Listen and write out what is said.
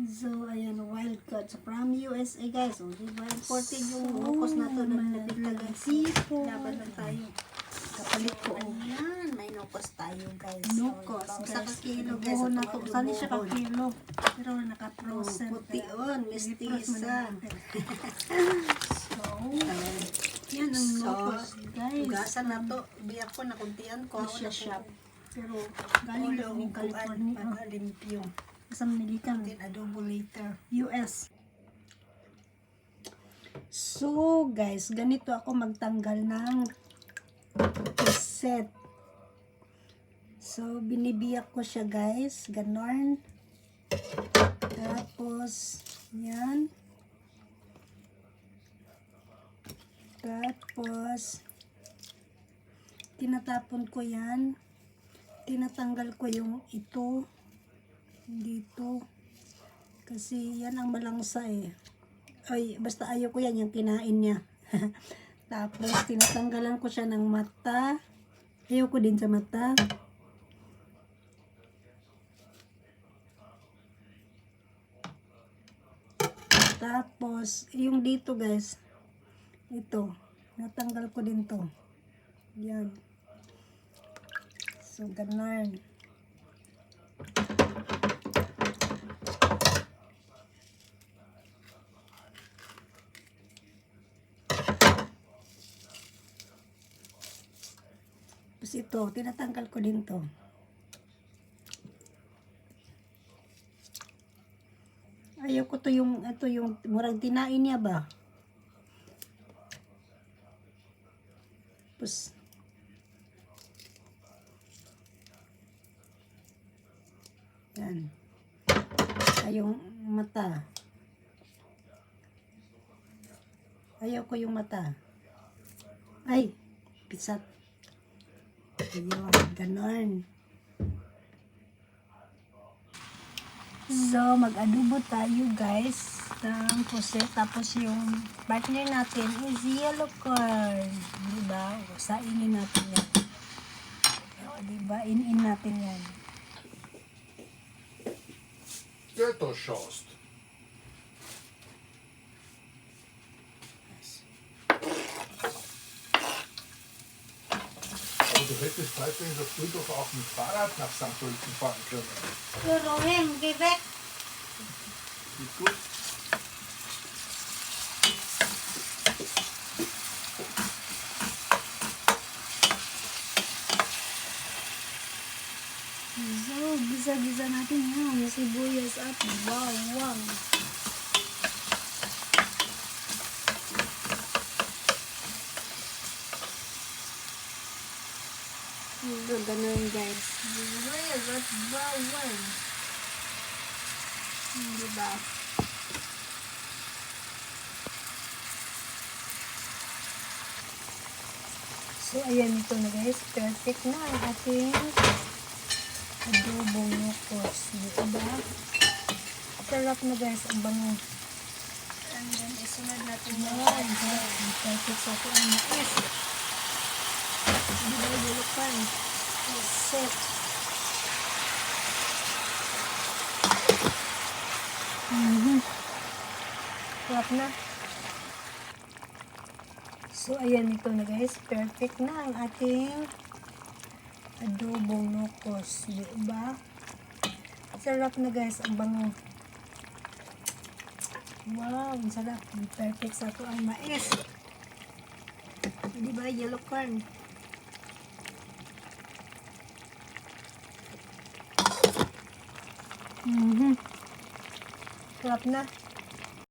So, ayan, wild cards from USA, guys. So, diba, imported yung ukos na to na napita, guys. Laban lang tayo. Kapalit ko. Ayan, may nukos tayo, guys. Nukos, So, guys. sa kilo, guys. Buhon na to. Saan siya ka-kilo? Pero naka-frozen. Puti on, mistisa. So, yan ang nukos, guys. Ugasan na to. Biyak ko na kuntian ko. Asia shop. Pero, galing na yung California. Para limpyo. Kasama nilikan. Then, adobo later. US. So, guys, ganito ako magtanggal ng set. So, binibiyak ko siya, guys. Ganon. Tapos, yan. Tapos, tinatapon ko yan. Tinatanggal ko yung ito. Dito. Kasi yan ang malangsa eh. Ay, basta ayaw ko yan, yung kinain niya. Tapos, tinatanggalan ko siya ng mata. Ayaw ko din sa mata. Tapos, yung dito guys, ito, natanggal ko din to. Yan. So, ganun. Tapos ito, tinatanggal ko din to. Ayaw ko to yung, ito yung, murang tinain niya ba? Tapos, yan. Yung mata. Ayaw ko yung mata. Ay, pisat. Ayun, ganon. So, mag-adobo tayo guys ng puset. Tapos yung partner natin is yellow corn. Diba? Usainin natin yan. O, diba? In natin yan. Gdzie to siost? Aber du hättest heute in der Früh doch auch mit Fahrrad nach St. Pölten fahren können. Rohem, geh weg. Geht gut. So, gisa-gisa natin yan. Yung sibuyas at bawang. So, ganun guys. Sibuyas at bawang. Diba? So, ayan ito na guys. Perfect na ang ating adobong nukos. Diba? Sarap na guys. Ang bango. And then, isunod natin Yan. Perfect sa ito ang mais. Diba? Dilukan. Set. Sarap na. So, ayan ito na guys. Perfect na ang ating adobong nukos. Diba? Sarap na guys. Ang bango. Wow, ang sarap. Perfect sa ito ang mais. Diba? Yellow corn. Sarap na.